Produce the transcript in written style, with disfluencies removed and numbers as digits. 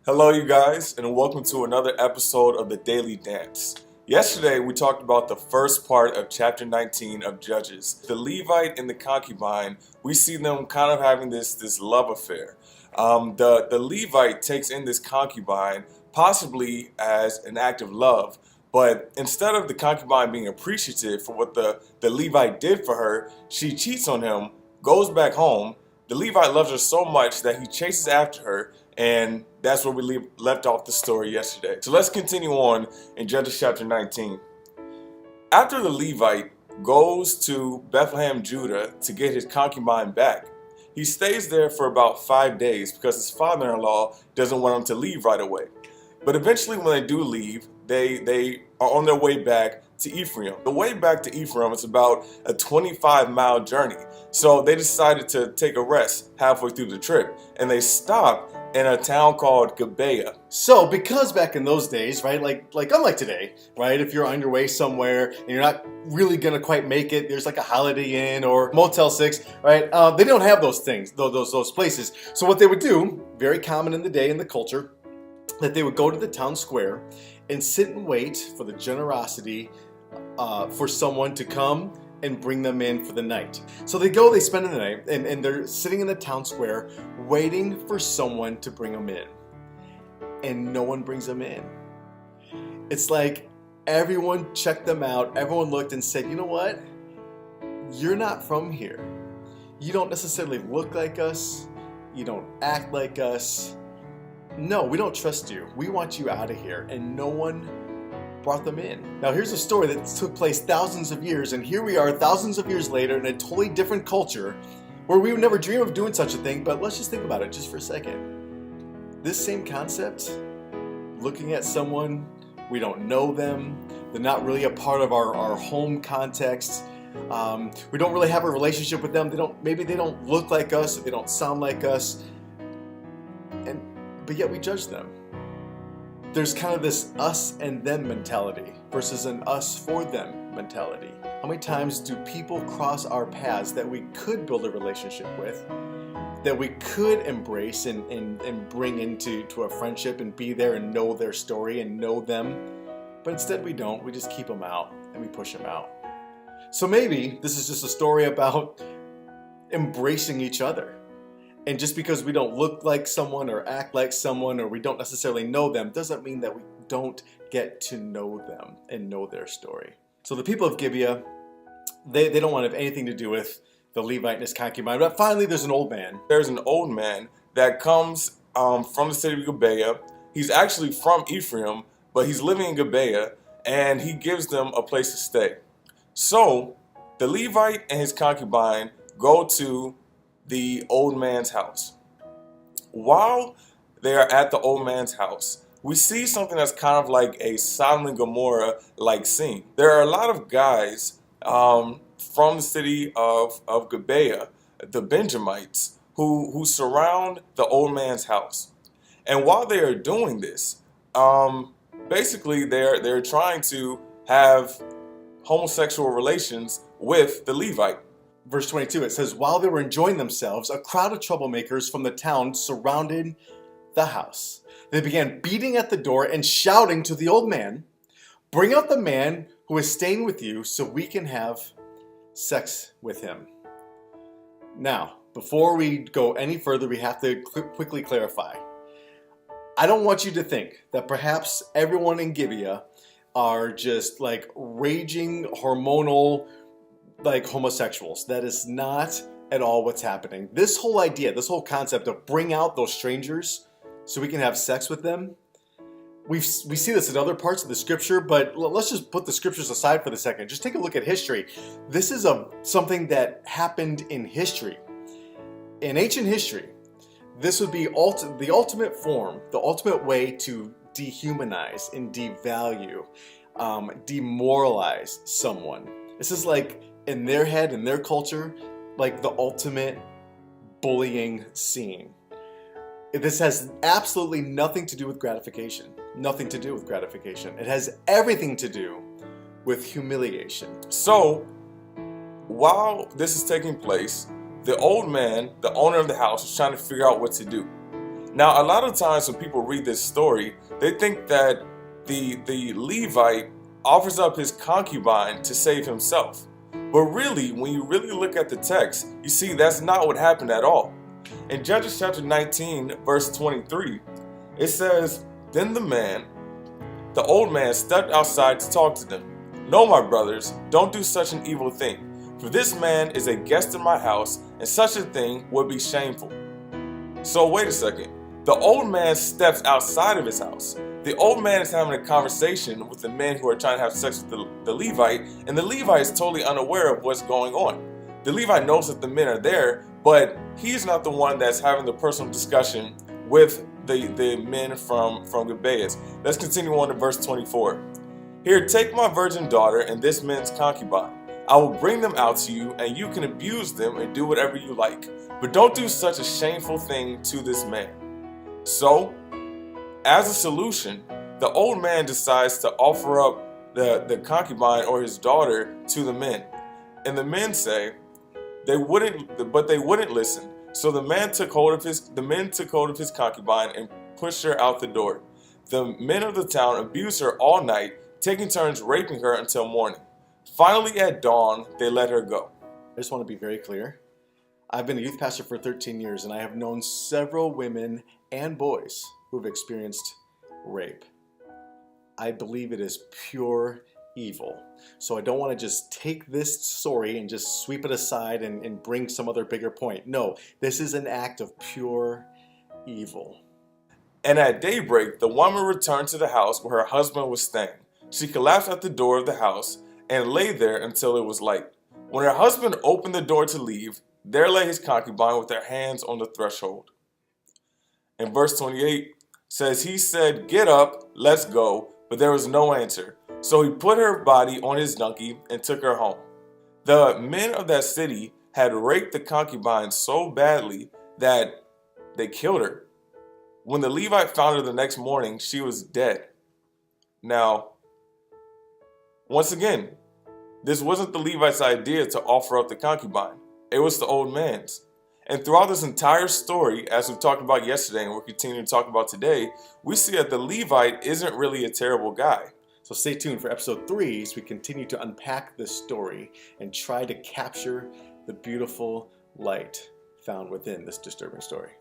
Hello, you guys, and welcome to another episode of the Daily Dance. Yesterday, we talked about the first part of chapter 19 of Judges. The Levite and the concubine, we see them kind of having this love affair. The Levite takes in this concubine possibly as an act of love, but instead of the concubine being appreciative for what the Levite did for her, she cheats on him, goes back home. The Levite loves her so much that he chases after her, and that's where we left off the story yesterday. So let's continue on in Judges chapter 19. After the Levite goes to Bethlehem, Judah to get his concubine back, he stays there for about 5 days because his father-in-law doesn't want him to leave right away. But eventually when they do leave, they are on their way back to Ephraim. The way back to Ephraim is about a 25-mile journey. So they decided to take a rest halfway through the trip, and they stopped in a town called Gibeah. So, because back in those days, right, like unlike today, right, if you're on your way somewhere and you're not really gonna quite make it, there's like a Holiday Inn or Motel 6, right? They don't have those things, those places. So what they would do, very common in the day in the culture, that they would go to the town square and sit and wait for the generosity for someone to come and bring them in for the night. So they go, they spend the night, and they're sitting in the town square waiting for someone to bring them in. And no one brings them in. It's like everyone checked them out, everyone looked and said, you know what? You're not from here. You don't necessarily look like us. You don't act like us. No, we don't trust you. We want you out of here. And no one brought them in. Now here's a story that took place thousands of years, and here we are thousands of years later in a totally different culture where we would never dream of doing such a thing. But let's just think about it just for a second. This same concept, looking at someone, we don't know them, they're not really a part of our home context, we don't really have a relationship with them, maybe they don't look like us, or they don't sound like us, but yet we judge them. There's kind of this us and them mentality versus an us for them mentality. How many times do people cross our paths that we could build a relationship with, that we could embrace and bring into a friendship and be there and know their story and know them, but instead we don't. We just keep them out and we push them out. So maybe this is just a story about embracing each other. And just because we don't look like someone or act like someone or we don't necessarily know them doesn't mean that we don't get to know them and know their story. So the people of Gibeah, they don't want to have anything to do with the Levite and his concubine. But finally there's an old man. There's an old man that comes from the city of Gibeah. He's actually from Ephraim, but he's living in Gibeah, and he gives them a place to stay. So the Levite and his concubine go to the old man's house. While they are at the old man's house, we see something that's kind of like a Sodom and Gomorrah like scene. There are a lot of guys from the city of Gibeah, the Benjamites, who surround the old man's house. And while they are doing this, basically they're trying to have homosexual relations with the Levite. Verse 22, it says, while they were enjoying themselves, a crowd of troublemakers from the town surrounded the house. They began beating at the door and shouting to the old man, bring out the man who is staying with you so we can have sex with him. Now, before we go any further, we have to quickly clarify. I don't want you to think that perhaps everyone in Gibeah are just like raging hormonal like homosexuals. That is not at all what's happening. This whole idea, this whole concept of bring out those strangers so we can have sex with them, we see this in other parts of the scripture, but let's just put the scriptures aside for the second. Just take a look at history. This is something that happened in history. In ancient history, this would be the ultimate form, the ultimate way to dehumanize and devalue, demoralize someone. This is like, in their head, in their culture, like the ultimate bullying scene. This has absolutely nothing to do with gratification. Nothing to do with gratification. It has everything to do with humiliation. So, while this is taking place, the old man, the owner of the house, is trying to figure out what to do. Now, a lot of times when people read this story, they think that the Levite offers up his concubine to save himself. But really, when you really look at the text, you see that's not what happened at all. In Judges chapter 19, verse 23, it says, "Then the old man stepped outside to talk to them. 'No, my brothers, don't do such an evil thing, for this man is a guest in my house, and such a thing would be shameful.'" So wait a second. The old man steps outside of his house. The old man is having a conversation with the men who are trying to have sex with the Levite, and the Levite is totally unaware of what's going on. The Levite knows that the men are there, but he's not the one that's having the personal discussion with the men from Gibeah. Let's continue on to verse 24. "Here, take my virgin daughter and this man's concubine. I will bring them out to you, and you can abuse them and do whatever you like. But don't do such a shameful thing to this man." So, as a solution, the old man decides to offer up the concubine or his daughter to the men. And the men say they wouldn't listen. So the men took hold of his concubine and pushed her out the door. The men of the town abused her all night, taking turns raping her until morning. Finally, at dawn, they let her go. I just want to be very clear. I've been a youth pastor for 13 years, and I have known several women and boys who have experienced rape. I believe it is pure evil. So I don't want to just take this story and just sweep it aside and bring some other bigger point. No, this is an act of pure evil. And at daybreak, the woman returned to the house where her husband was staying. She collapsed at the door of the house and lay there until it was light. When her husband opened the door to leave, there lay his concubine with her hands on the threshold. In verse 28 says, "He said, 'Get up, let's go,' but there was no answer. So he put her body on his donkey and took her home." The men of that city had raped the concubine so badly that they killed her. When the Levite found her the next morning, she was dead. Now, once again, this wasn't the Levite's idea to offer up the concubine. It was the old man's. And throughout this entire story, as we talked about yesterday and we're continuing to talk about today, we see that the Levite isn't really a terrible guy. So stay tuned for episode 3 as we continue to unpack this story and try to capture the beautiful light found within this disturbing story.